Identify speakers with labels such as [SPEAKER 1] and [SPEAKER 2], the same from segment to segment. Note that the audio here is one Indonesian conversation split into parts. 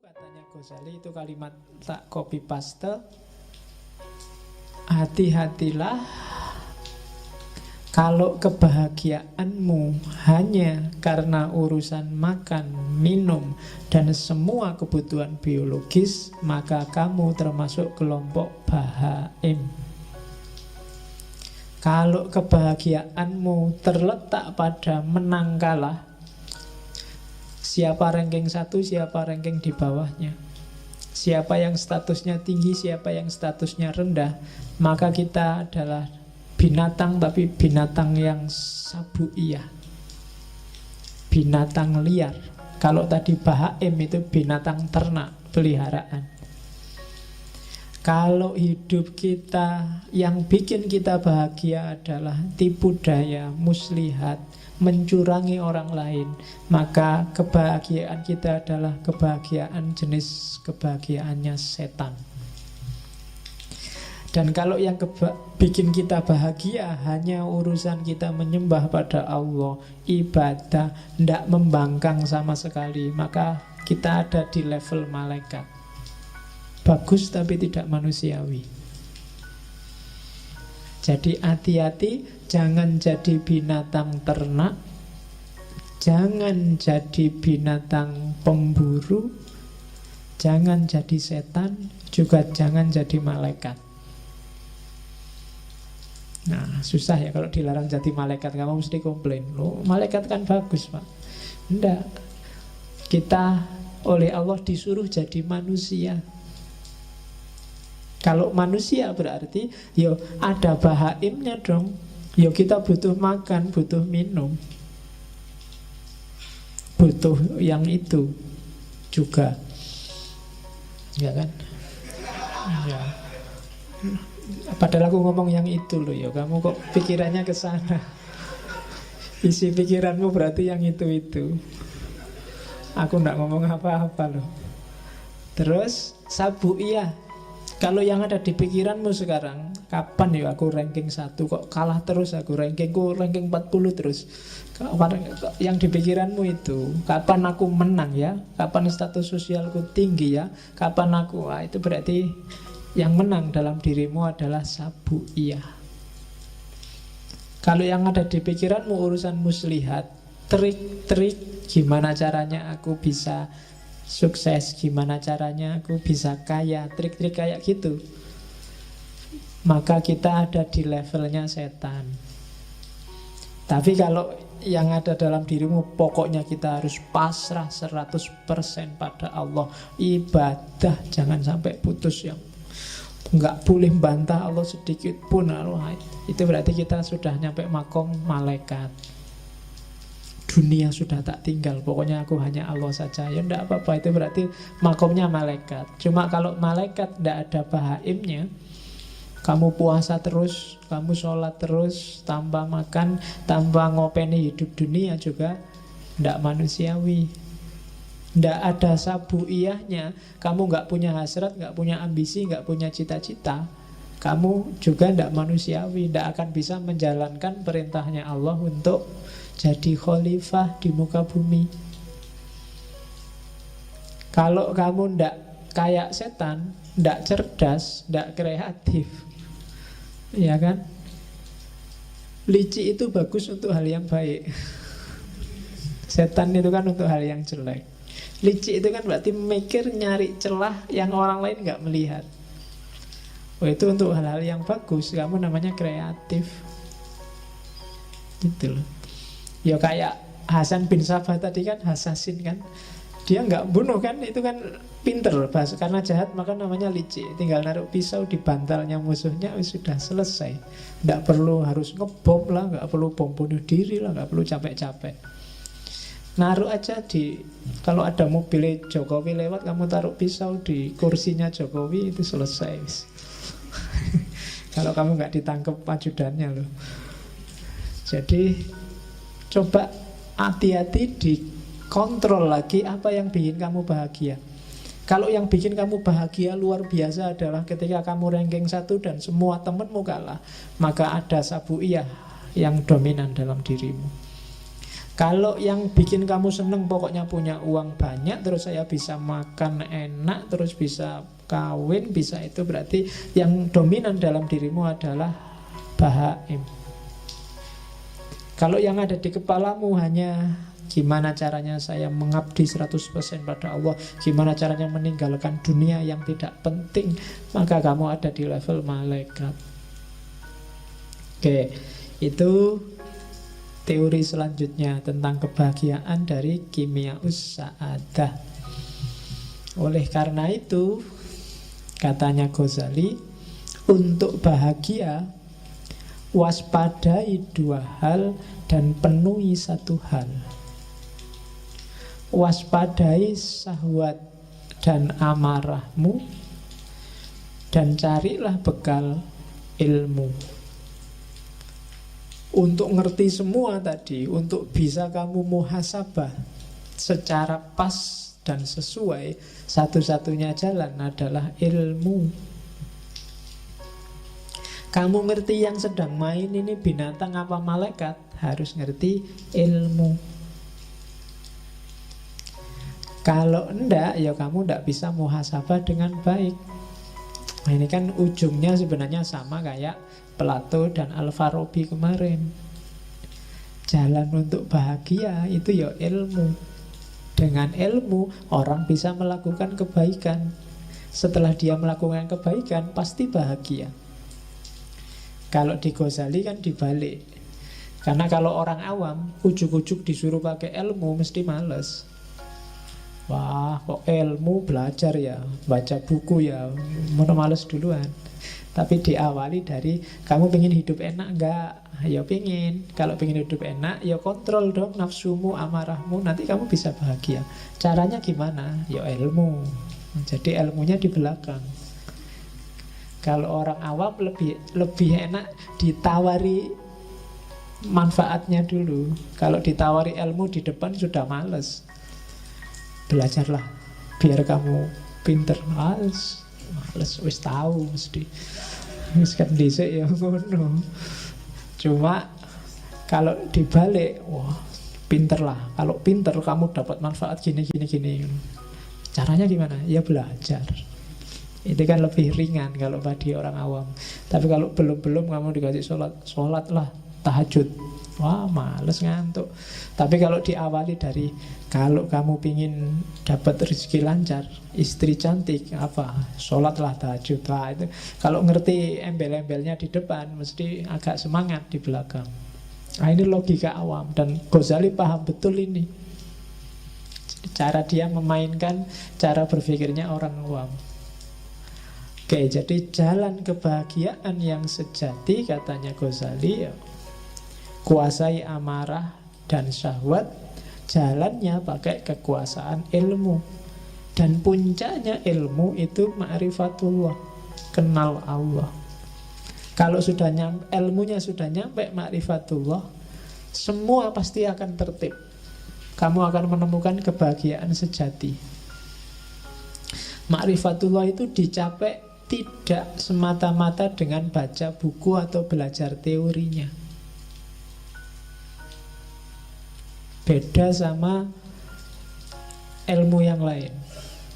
[SPEAKER 1] katanya Ghazali, itu kalimat tak copy paste. Hati-hatilah kalau kebahagiaanmu hanya karena urusan makan, minum, dan semua kebutuhan biologis, maka kamu termasuk kelompok bahaim. Kalau kebahagiaanmu terletak pada menang kalah, siapa ranking 1, siapa ranking di bawahnya, siapa yang statusnya tinggi, siapa yang statusnya rendah, maka kita adalah binatang, tapi binatang yang sabuiyah, binatang liar. Kalau tadi bahaim itu binatang ternak, peliharaan. Kalau hidup kita yang bikin kita bahagia adalah tipu daya, muslihat, mencurangi orang lain, maka kebahagiaan kita adalah kebahagiaan jenis kebahagiaannya setan. Dan kalau yang bikin kita bahagia hanya urusan kita menyembah pada Allah, ibadah, tidak membangkang sama sekali, maka kita ada di level malaikat. Bagus tapi tidak manusiawi. Jadi hati-hati, jangan jadi binatang ternak, jangan jadi binatang pemburu, jangan jadi setan, juga jangan jadi malaikat. Nah, susah ya kalau dilarang jadi malaikat. Kamu mesti komplain, loh malaikat kan bagus pak. Enggak, kita oleh Allah disuruh jadi manusia. Kalau manusia berarti yo ada bahaimnya dong. Yo kita butuh makan, butuh minum, butuh yang itu juga, ya kan? Ya. Padahal aku ngomong yang itu loh ya. Kamu kok pikirannya ke sana. Isi pikiranmu berarti yang itu. Aku nggak ngomong apa-apa loh. Terus sabuiyah. Kalau yang ada di pikiranmu sekarang, kapan ya aku ranking 1, kok kalah terus aku, rankingku ranking 40 terus. Yang di pikiranmu itu, kapan aku menang ya, kapan status sosialku tinggi ya, kapan aku, itu berarti yang menang dalam dirimu adalah sabuiyah. Kalau yang ada di pikiranmu urusan muslihat, trik-trik, gimana caranya aku bisa sukses, gimana caranya aku bisa kaya, trik-trik kayak gitu, maka kita ada di levelnya setan. Tapi kalau yang ada dalam dirimu, pokoknya kita harus pasrah 100% pada Allah, ibadah jangan sampai putus, yang nggak boleh bantah Allah sedikit pun. Itu berarti kita sudah nyampe makom malaikat. Dunia sudah tak tinggal, pokoknya aku hanya Allah saja. Ya enggak apa-apa, itu berarti makomnya malaikat. Cuma kalau malaikat enggak ada bahaimnya, kamu puasa terus, kamu sholat terus, tanpa makan, tanpa ngopeni hidup dunia juga enggak manusiawi. Enggak ada sabuiyahnya, kamu enggak punya hasrat, enggak punya ambisi, enggak punya cita-cita, kamu juga enggak manusiawi, enggak akan bisa menjalankan perintahnya Allah untuk jadi khalifah di muka bumi. Kalau kamu ndak kayak setan, ndak cerdas, ndak kreatif, ya kan? Licik itu bagus untuk hal yang baik. Setan itu kan untuk hal yang jelek. Licik itu kan berarti mikir, nyari celah yang orang lain nggak melihat. Oh, itu untuk hal-hal yang bagus. Kamu namanya kreatif. Gitu loh. Ya kayak Hasan bin Sabah tadi kan, Hasasin kan, dia nggak bunuh kan, itu kan pinter bahasa, karena jahat maka namanya licik. Tinggal naruh pisau di bantalnya musuhnya, sudah selesai. Nggak perlu harus ngebom lah, nggak perlu bom bunuh diri lah, nggak perlu capek-capek. Naruh aja di, kalau ada mobil Jokowi lewat, kamu taruh pisau di kursinya Jokowi, itu selesai. Kalau kamu nggak ditangkap ajudannya loh. Jadi coba hati-hati, dikontrol lagi apa yang bikin kamu bahagia. Kalau yang bikin kamu bahagia luar biasa adalah ketika kamu ranking 1 dan semua temenmu kalah, maka ada sabuiyah yang dominan dalam dirimu. Kalau yang bikin kamu seneng pokoknya punya uang banyak, terus saya bisa makan enak, terus bisa kawin, bisa itu, berarti yang dominan dalam dirimu adalah bahaim. Kalau yang ada di kepalamu hanya gimana caranya saya mengabdi 100% pada Allah, gimana caranya meninggalkan dunia yang tidak penting, maka kamu ada di level malaikat. Oke, itu teori selanjutnya tentang kebahagiaan dari Kimiaus Sa'adah. Oleh karena itu, katanya Ghazali, untuk bahagia waspadai dua hal dan penuhi satu hal. Waspadai syahwat dan amarahmu, dan carilah bekal ilmu. Untuk ngerti semua tadi, untuk bisa kamu muhasabah secara pas dan sesuai, satu-satunya jalan adalah ilmu. Kamu ngerti yang sedang main ini binatang apa malaikat, harus ngerti ilmu. Kalau enggak, ya kamu enggak bisa muhasabah dengan baik. Nah, ini kan ujungnya sebenarnya sama kayak Plato dan Al-Farabi kemarin. Jalan untuk bahagia itu ya ilmu. Dengan ilmu orang bisa melakukan kebaikan. Setelah dia melakukan kebaikan pasti bahagia. Kalau di Ghazali kan dibalik. Karena kalau orang awam ujuk-ujuk disuruh pakai ilmu mesti males. Wah, kok ilmu belajar ya, baca buku ya, males duluan. Tapi diawali dari, kamu pengen hidup enak enggak? Ya pengen. Kalau pengen hidup enak, ya kontrol dong nafsumu, amarahmu, nanti kamu bisa bahagia. Caranya gimana? Ya ilmu. Jadi ilmunya di belakang. Kalau orang awam lebih enak ditawari manfaatnya dulu. Kalau ditawari ilmu di depan sudah males. Belajarlah biar kamu pinter. Males, wis tahu mesti. Wis kan dhisik ya ngono. Cuma kalau dibalik, wah, pinter lah. Kalau pinter kamu dapat manfaat gini. Caranya gimana? Ya belajar. Itu kan lebih ringan kalau bagi orang awam. Tapi kalau belum kamu dikasih sholat lah, tahajud. Wah, males ngantuk. Tapi kalau diawali dari, kalau kamu pingin dapat rezeki lancar, istri cantik, apa? Sholatlah, tahajud lah itu. Kalau ngerti embel-embelnya di depan, mesti agak semangat di belakang. Nah, ini logika awam dan Ghazali paham betul ini. Cara dia memainkan cara berpikirnya orang awam. Oke, jadi jalan kebahagiaan yang sejati katanya Ghazali, ya, kuasai amarah dan syahwat, jalannya pakai kekuasaan ilmu. Dan puncaknya ilmu itu ma'rifatullah, kenal Allah. Kalau sudah ilmunya sudah nyampe ma'rifatullah, semua pasti akan tertib. Kamu akan menemukan kebahagiaan sejati. Ma'rifatullah itu dicapai tidak semata-mata dengan baca buku atau belajar teorinya. Beda sama ilmu yang lain.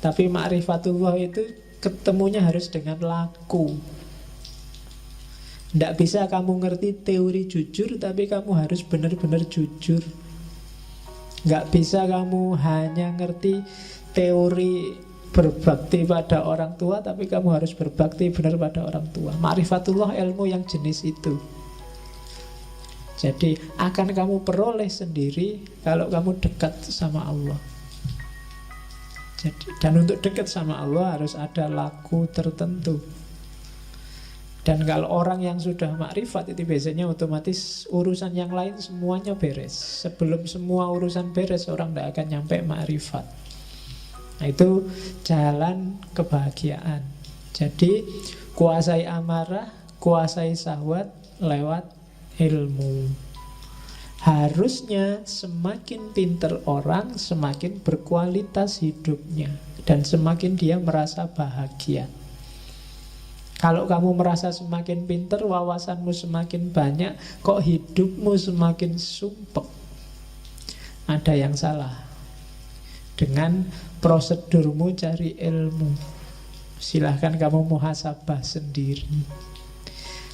[SPEAKER 1] Tapi ma'rifatullah itu ketemunya harus dengan laku. Tidak bisa kamu ngerti teori jujur, tapi kamu harus benar-benar jujur. Nggak bisa kamu hanya ngerti teori berbakti pada orang tua, tapi kamu harus berbakti benar pada orang tua. Ma'rifatullah ilmu yang jenis itu. Jadi akan kamu peroleh sendiri kalau kamu dekat sama Allah. Jadi, dan untuk dekat sama Allah harus ada laku tertentu. Dan kalau orang yang sudah makrifat itu biasanya otomatis urusan yang lain semuanya beres. Sebelum semua urusan beres, orang tidak akan nyampe makrifat. Nah, itu jalan kebahagiaan. Jadi kuasai amarah, kuasai syahwat lewat ilmu. Harusnya semakin pinter orang, semakin berkualitas hidupnya, dan semakin dia merasa bahagia. Kalau kamu merasa semakin pinter, wawasanmu semakin banyak, kok hidupmu semakin sumpek. ada yang salah dengan prosedurmu cari ilmu. Silahkan kamu muhasabah sendiri.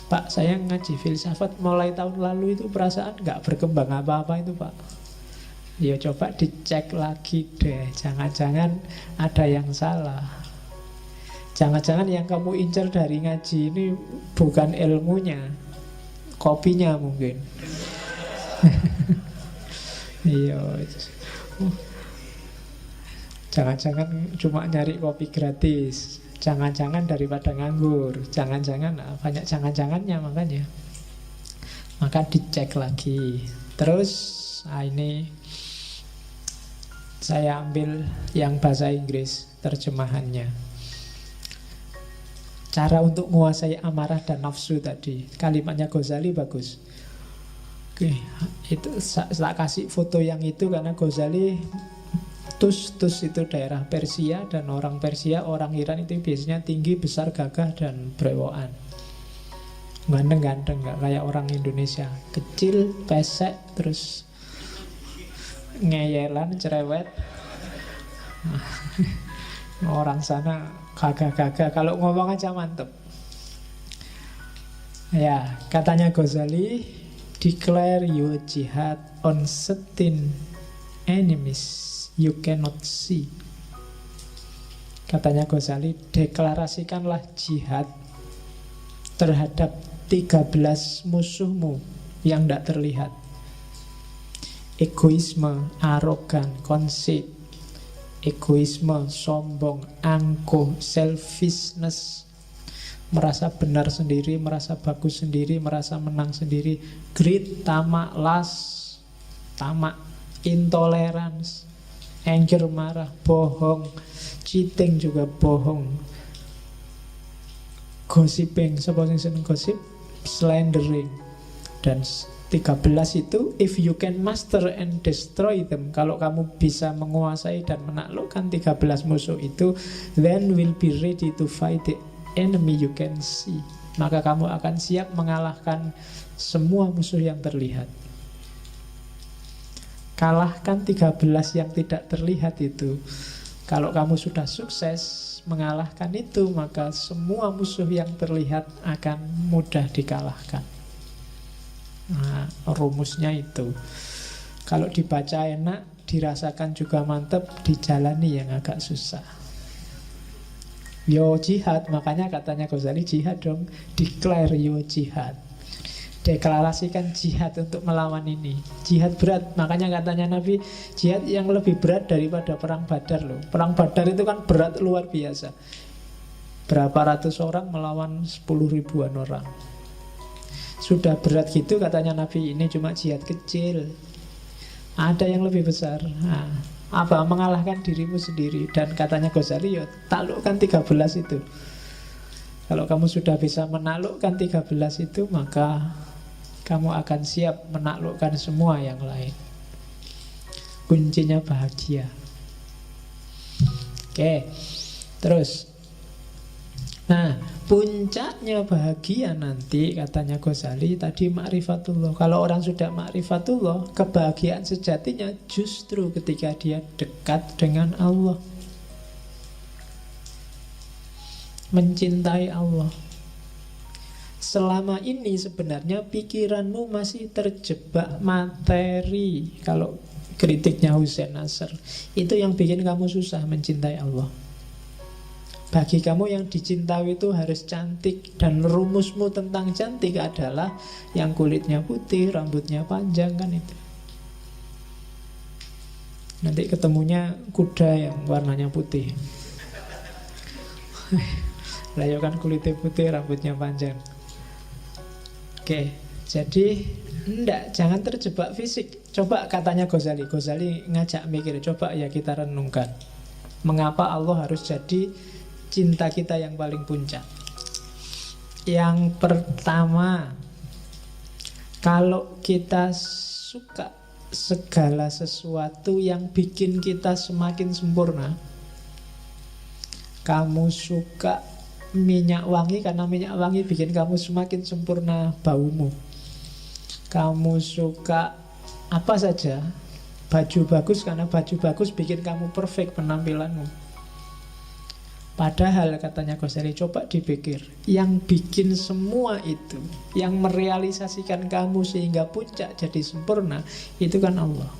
[SPEAKER 1] Pak, saya ngaji filsafat mulai tahun lalu itu perasaan nggak berkembang apa-apa itu Pak. Ya coba dicek lagi deh, jangan-jangan ada yang salah. Jangan-jangan yang kamu incar dari ngaji ini bukan ilmunya, kopinya mungkin. Iya. Jangan-jangan cuma nyari kopi gratis. Jangan-jangan daripada nganggur. Jangan-jangan banyak jangan-jangannya makanya. Maka dicek lagi. Terus ini saya ambil yang bahasa Inggris terjemahannya. Cara untuk menguasai amarah dan nafsu tadi. Kalimatnya Ghazali bagus. Oke, itu tak kasih foto yang itu karena Ghazali Tus itu daerah Persia, dan orang Persia, orang Iran itu biasanya tinggi, besar, gagah, dan brewokan. Ganteng-ganteng, gak kayak orang Indonesia. Kecil, pesek, terus ngeyelan, cerewet. Orang sana gagah-gagah, kalau ngomong aja mantep. Ya, katanya Ghazali, declare your jihad on certain enemies you cannot see. Katanya Ghazali, deklarasikanlah jihad terhadap 13 musuhmu yang tidak terlihat. Egoisme, arogan, conceit, egoisme, sombong, angkuh, selfishness, merasa benar sendiri, merasa bagus sendiri, merasa menang sendiri, greed, tamak, lust, tamak, intolerance, anger, marah, bohong, cheating juga bohong, gossiping, siapa yang seneng gosip, slandering. Dan 13 itu, if you can master and destroy them, kalau kamu bisa menguasai dan menaklukkan 13 musuh itu, then will be ready to fight the enemy you can see. Maka kamu akan siap mengalahkan semua musuh yang terlihat. Kalahkan 13 yang tidak terlihat itu. Kalau kamu sudah sukses mengalahkan itu, maka semua musuh yang terlihat akan mudah dikalahkan. Nah, rumusnya itu. Kalau dibaca enak, dirasakan juga mantep, dijalani yang agak susah. Yo jihad, makanya katanya Ghazali, jihad dong. Declare yo jihad. Deklarasikan jihad untuk melawan ini. Jihad berat, makanya katanya Nabi, jihad yang lebih berat daripada perang Badar loh. Perang Badar itu kan berat luar biasa. Berapa ratus orang melawan 10 ribuan orang. Sudah berat gitu katanya Nabi, ini cuma jihad kecil. Ada yang lebih besar. Nah, apa? Mengalahkan dirimu sendiri. Dan katanya Ghazali, ya taklukkan 13 itu. Kalau kamu sudah bisa menaklukkan 13 itu, maka kamu akan siap menaklukkan semua yang lain. Kuncinya bahagia. Oke, terus. Nah, puncaknya bahagia nanti, katanya Ghazali tadi, ma'rifatullah. Kalau orang sudah ma'rifatullah, kebahagiaan sejatinya justru ketika dia dekat dengan Allah, mencintai Allah. Selama ini sebenarnya pikiranmu masih terjebak materi. Kalau kritiknya Hussein Nasr, itu yang bikin kamu susah mencintai Allah. Bagi kamu yang dicintai itu harus cantik, dan rumusmu tentang cantik adalah yang kulitnya putih, rambutnya panjang, kan itu. Nanti ketemunya kuda yang warnanya putih. Lah ya kan kulitnya putih, rambutnya panjang. Oke, jadi jangan terjebak fisik. Coba katanya Ghazali ngajak mikir, coba ya kita renungkan. Mengapa Allah harus jadi cinta kita yang paling puncak? Yang pertama, kalau kita suka segala sesuatu yang bikin kita semakin sempurna. Kamu suka minyak wangi karena minyak wangi bikin kamu semakin sempurna baumu. Kamu suka apa saja, Baju bagus karena baju bagus bikin kamu perfect penampilanmu. Padahal katanya Ghazali, coba dipikir, yang bikin semua itu, yang merealisasikan kamu sehingga puncak jadi sempurna, itu kan Allah.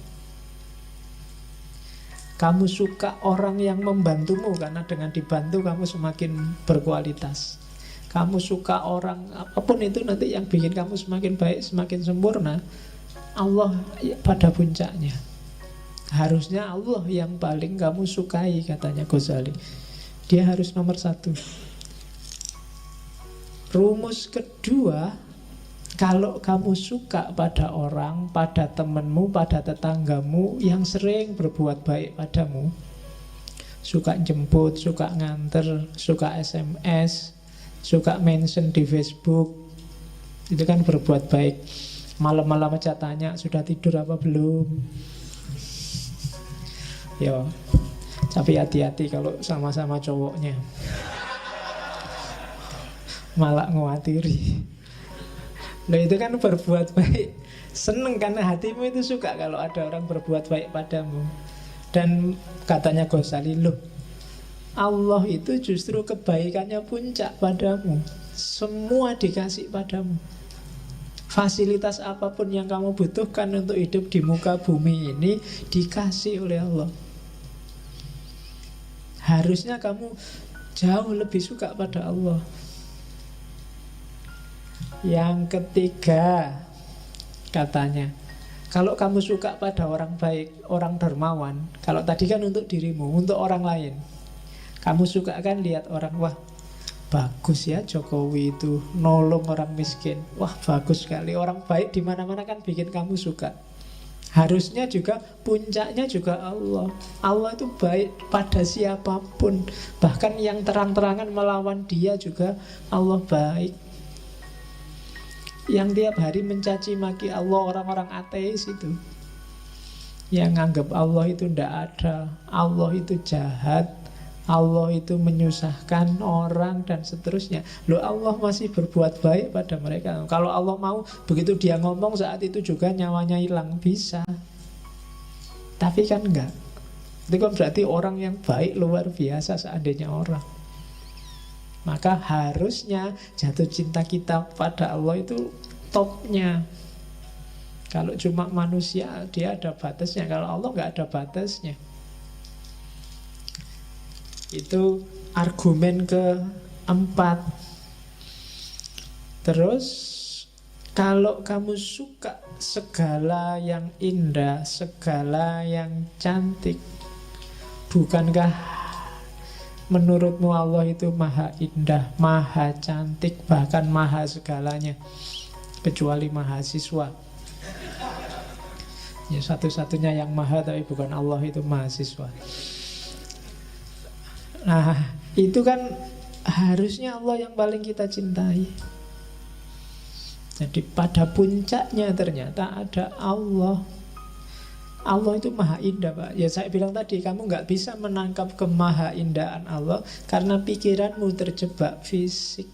[SPEAKER 1] Kamu suka orang yang membantumu karena dengan dibantu kamu semakin berkualitas. Kamu suka orang, apapun itu nanti yang bikin kamu semakin baik, semakin sempurna, Allah pada puncaknya. Harusnya Allah yang paling kamu sukai, katanya Ghazali. Dia harus nomor satu. Rumus kedua, kalau kamu suka pada orang, pada temanmu, pada tetanggamu yang sering berbuat baik padamu, suka jemput, suka nganter, suka SMS, suka mention di Facebook, itu kan berbuat baik. Malam-malam aja tanya, sudah tidur apa belum? Yo, tapi hati-hati kalau sama-sama cowoknya, malah ngewatiri. Loh, itu kan berbuat baik. Seneng karena hatimu itu suka kalau ada orang berbuat baik padamu. Dan katanya Ghazali, loh, Allah itu justru kebaikannya puncak padamu. Semua dikasih padamu. Fasilitas apapun yang kamu butuhkan untuk hidup di muka bumi ini dikasih oleh Allah. Harusnya kamu jauh lebih suka pada Allah. Yang ketiga, katanya, kalau kamu suka pada orang baik, orang dermawan, kalau tadi kan untuk dirimu, untuk orang lain, kamu suka kan lihat orang, wah bagus ya Jokowi itu nolong orang miskin, wah bagus sekali, orang baik di mana-mana kan bikin kamu suka. Harusnya juga puncaknya juga Allah. Allah itu baik pada siapapun, bahkan yang terang-terangan melawan dia juga Allah baik. Yang tiap hari mencaci maki Allah, orang-orang ateis itu, yang anggap Allah itu tidak ada, Allah itu jahat, Allah itu menyusahkan orang dan seterusnya. Loh, Allah masih berbuat baik pada mereka. Kalau Allah mau, begitu dia ngomong saat itu juga nyawanya hilang, bisa. Tapi kan enggak. Itu kan berarti orang yang baik luar biasa seandainya orang. Maka harusnya jatuh cinta kita pada Allah itu topnya. Kalau cuma manusia, dia ada batasnya. Kalau Allah nggak ada batasnya. Itu argumen keempat. Terus, kalau kamu suka segala yang indah, segala yang cantik, bukankah menurutmu Allah itu maha indah, maha cantik, bahkan maha segalanya, kecuali mahasiswa. Ya, satu-satunya yang maha tapi bukan Allah itu mahasiswa. Nah, itu kan harusnya Allah yang paling kita cintai. Jadi pada puncaknya ternyata ada Allah. Allah itu maha indah, Pak. Ya saya bilang tadi, kamu nggak bisa menangkap kemahaindahan Allah karena pikiranmu terjebak fisik.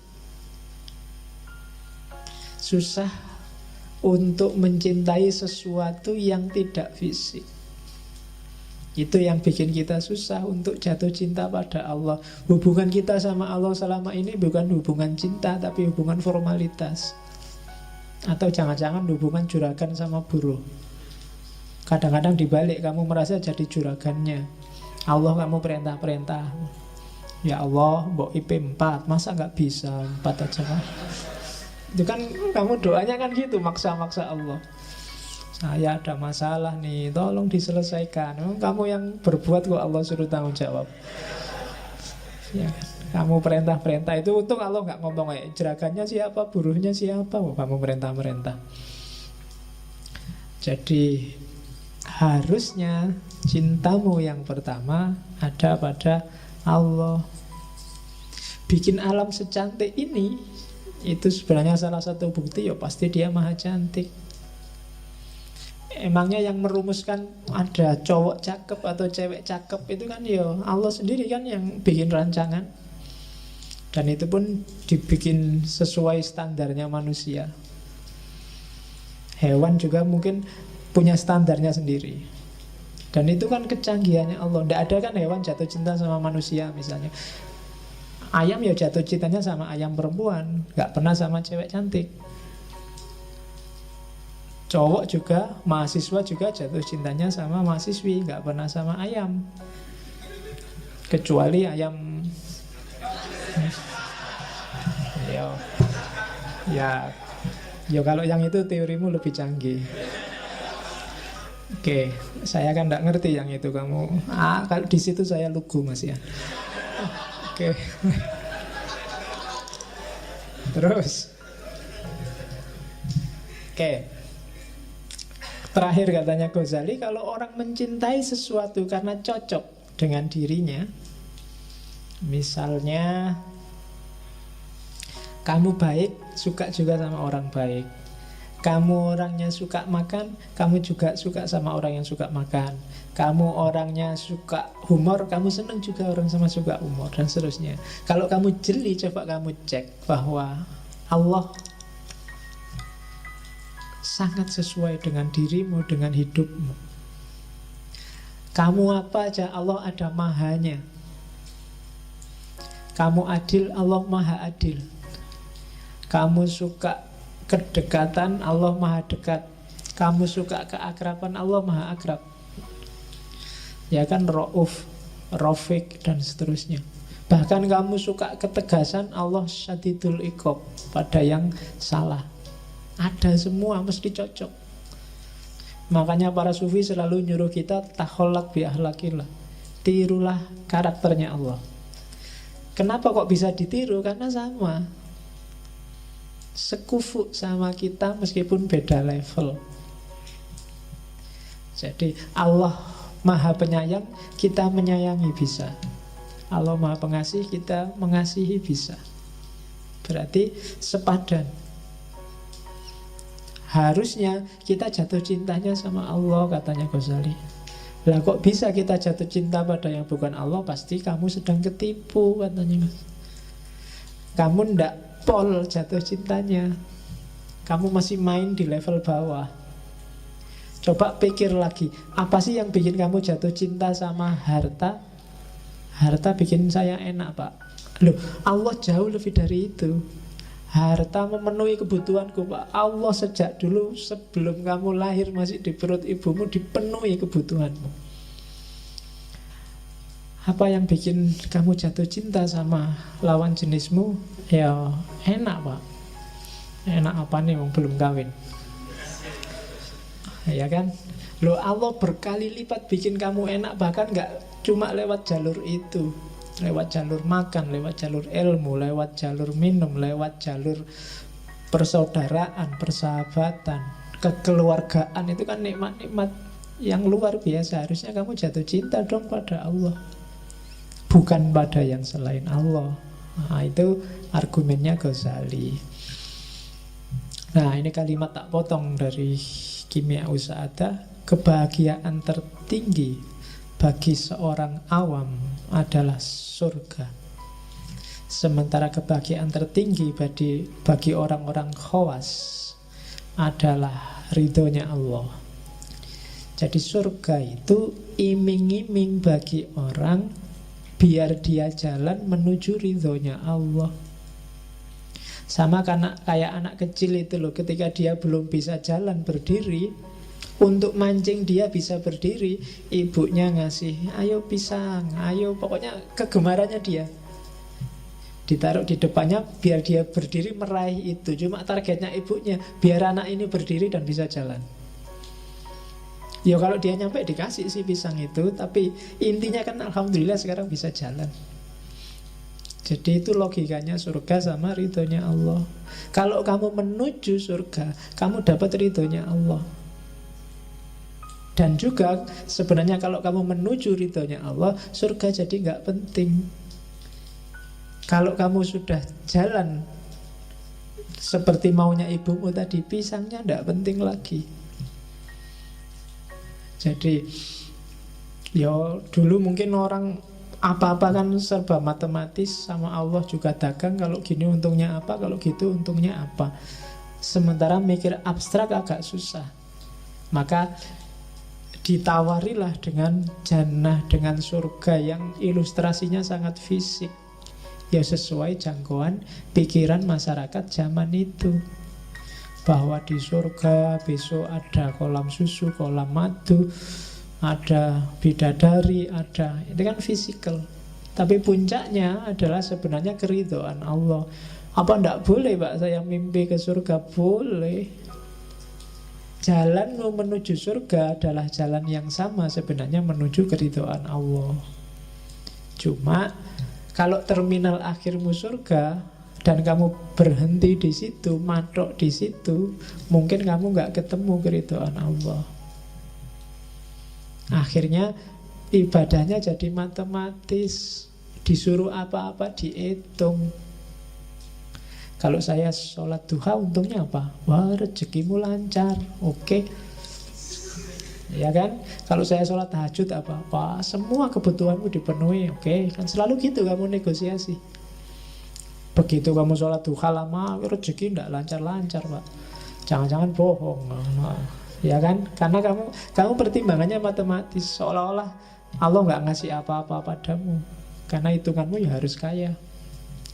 [SPEAKER 1] Susah untuk mencintai sesuatu yang tidak fisik. Itu yang bikin kita susah untuk jatuh cinta pada Allah. Hubungan kita sama Allah selama ini bukan hubungan cinta, tapi hubungan formalitas. Atau jangan-jangan hubungan juragan sama buruh. Kadang-kadang dibalik, kamu merasa jadi juragannya Allah, kamu perintah-perintah. Ya Allah, mbok IP 4, masa gak bisa 4 aja kan? Itu kan kamu doanya kan gitu, maksa-maksa Allah. Saya ada masalah nih, tolong diselesaikan. Kamu yang berbuat kok Allah suruh tanggung jawab. Ya, kamu perintah-perintah itu, untung Allah gak ngomong juragannya siapa, buruhnya siapa, kamu perintah-perintah. Jadi harusnya cintamu yang pertama ada pada Allah. Bikin alam secantik ini, itu sebenarnya salah satu bukti, ya pasti dia maha cantik. Emangnya yang merumuskan ada cowok cakep atau cewek cakep itu kan ya Allah sendiri kan yang bikin rancangan. Dan itu pun dibikin sesuai standarnya manusia. Hewan juga mungkin punya standarnya sendiri. Dan itu kan kecanggihannya Allah. Tidak ada kan hewan jatuh cinta sama manusia misalnya. Ayam ya jatuh cintanya sama ayam perempuan, nggak pernah sama cewek cantik. Cowok juga, mahasiswa juga jatuh cintanya sama mahasiswi, nggak pernah sama ayam. Kecuali ayam ya kalau yang itu teorimu lebih canggih. Oke, saya kan nggak ngerti yang itu kamu. Kalau di situ saya lugu Mas ya. Oke. Terus. Oke. Terakhir katanya Ghazali, kalau orang mencintai sesuatu karena cocok dengan dirinya, misalnya kamu baik, suka juga sama orang baik. Kamu orangnya suka makan, kamu juga suka sama orang yang suka makan. Kamu orangnya suka humor, kamu senang juga orang sama suka humor, dan seterusnya. Kalau kamu jeli, coba kamu cek bahwa Allah sangat sesuai dengan dirimu, dengan hidupmu. Kamu apa aja, Allah ada mahanya. Kamu adil, Allah maha adil. Kamu suka kedekatan, Allah maha dekat. Kamu suka keakraban, Allah maha akrab. Ya kan, Ra'uf, Rafiq, dan seterusnya. Bahkan kamu suka ketegasan, Allah syadidul iqab pada yang salah. Ada semua, mesti cocok. Makanya para sufi selalu nyuruh kita takholak bi ahlakillah. Tirulah karakternya Allah. Kenapa kok bisa ditiru? Karena sama, sekufu sama kita meskipun beda level. Jadi Allah maha penyayang, kita menyayangi bisa. Allah maha pengasih, kita mengasihi bisa. Berarti sepadan. Harusnya kita jatuh cintanya sama Allah, katanya Ghazali. Lah kok bisa kita jatuh cinta pada yang bukan Allah? Pasti kamu sedang ketipu, katanya. Kamu ndak pol jatuh cintanya. Kamu masih main di level bawah. Coba pikir lagi, apa sih yang bikin kamu jatuh cinta sama harta? Harta bikin saya enak, Pak. Loh, Allah jauh lebih dari itu. Harta memenuhi kebutuhanku, Pak. Allah sejak dulu sebelum kamu lahir masih di perut ibumu dipenuhi kebutuhanmu. Apa yang bikin kamu jatuh cinta sama lawan jenismu? Ya enak, Pak. Enak apa nih, belum kawin? Ya kan? Loh, Allah berkali lipat bikin kamu enak. Bahkan gak cuma lewat jalur itu, lewat jalur makan, lewat jalur ilmu, lewat jalur minum, lewat jalur persaudaraan, persahabatan, kekeluargaan. Itu kan nikmat-nikmat yang luar biasa. Harusnya kamu jatuh cinta dong pada Allah, bukan pada yang selain Allah. Nah, itu argumennya Ghazali. Nah, ini kalimat tak potong dari Kimia Usa'adah. Kebahagiaan tertinggi bagi seorang awam adalah surga, sementara kebahagiaan tertinggi bagi orang-orang khawas adalah ridhonya Allah. Jadi surga itu iming-iming bagi orang biar dia jalan menuju ridhonya Allah. Sama kayak anak kecil itu loh, ketika dia belum bisa jalan berdiri, untuk mancing dia bisa berdiri, ibunya ngasih, ayo pisang, ayo, pokoknya kegemarannya dia ditaruh di depannya biar dia berdiri meraih itu. Cuma targetnya ibunya biar anak ini berdiri dan bisa jalan. Ya kalau dia nyampe dikasih sih pisang itu, tapi intinya kan alhamdulillah sekarang bisa jalan. Jadi itu logikanya surga sama ridhonya Allah. Kalau kamu menuju surga, kamu dapat ridhonya Allah. Dan juga sebenarnya kalau kamu menuju ridhonya Allah, surga jadi nggak penting. Kalau kamu sudah jalan seperti maunya ibumu tadi, pisangnya nggak penting lagi. Jadi ya dulu mungkin orang apa-apa kan serba matematis, sama Allah juga dagang. Kalau gini untungnya apa, kalau gitu untungnya apa. Sementara mikir abstrak agak susah. Maka ditawarilah dengan jannah, dengan surga yang ilustrasinya sangat fisik. Ya sesuai jangkauan pikiran masyarakat zaman itu, bahwa di surga besok ada kolam susu, kolam madu, ada bidadari, ada, itu kan fisikal. Tapi puncaknya adalah sebenarnya keridhaan Allah. Apa ndak boleh Pak saya mimpi ke surga? Boleh. Jalan menuju surga adalah jalan yang sama sebenarnya menuju keridhaan Allah. Cuma kalau terminal akhirmu surga dan kamu berhenti di situ, matok di situ, mungkin kamu nggak ketemu keridhaan Allah. Akhirnya ibadahnya jadi matematis, disuruh apa-apa dihitung. Kalau saya sholat duha untungnya apa? Wah, rezekimu lancar, oke. Ya kan? Kalau saya sholat tahajud apa? Wah, semua kebutuhanmu dipenuhi, oke. Kan selalu gitu kamu negosiasi. Begitu kamu sholat duha lama, rezeki tidak lancar-lancar Pak. Jangan-jangan bohong. Ya kan? Karena kamu pertimbangannya matematis, seolah-olah Allah nggak ngasih apa-apa padamu. Karena hitunganmu ya harus kaya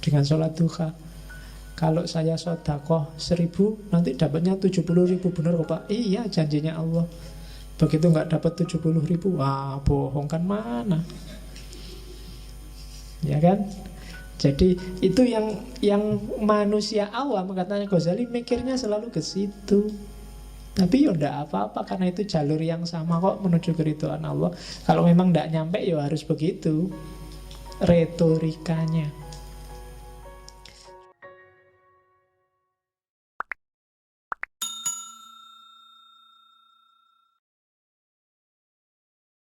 [SPEAKER 1] dengan sholat duha. Kalau saya sedekah 1.000, nanti dapatnya 70.000, benar kok Pak? Iya, janjinya Allah. Begitu nggak dapat 70.000, wah bohong kan mana? Ya kan? Jadi itu yang manusia awam, katanya Ghazali, mikirnya selalu ke situ. Tapi ya enggak apa-apa, karena itu jalur yang sama kok menuju keridhaan Allah. Kalau memang enggak nyampe ya harus begitu retorikanya.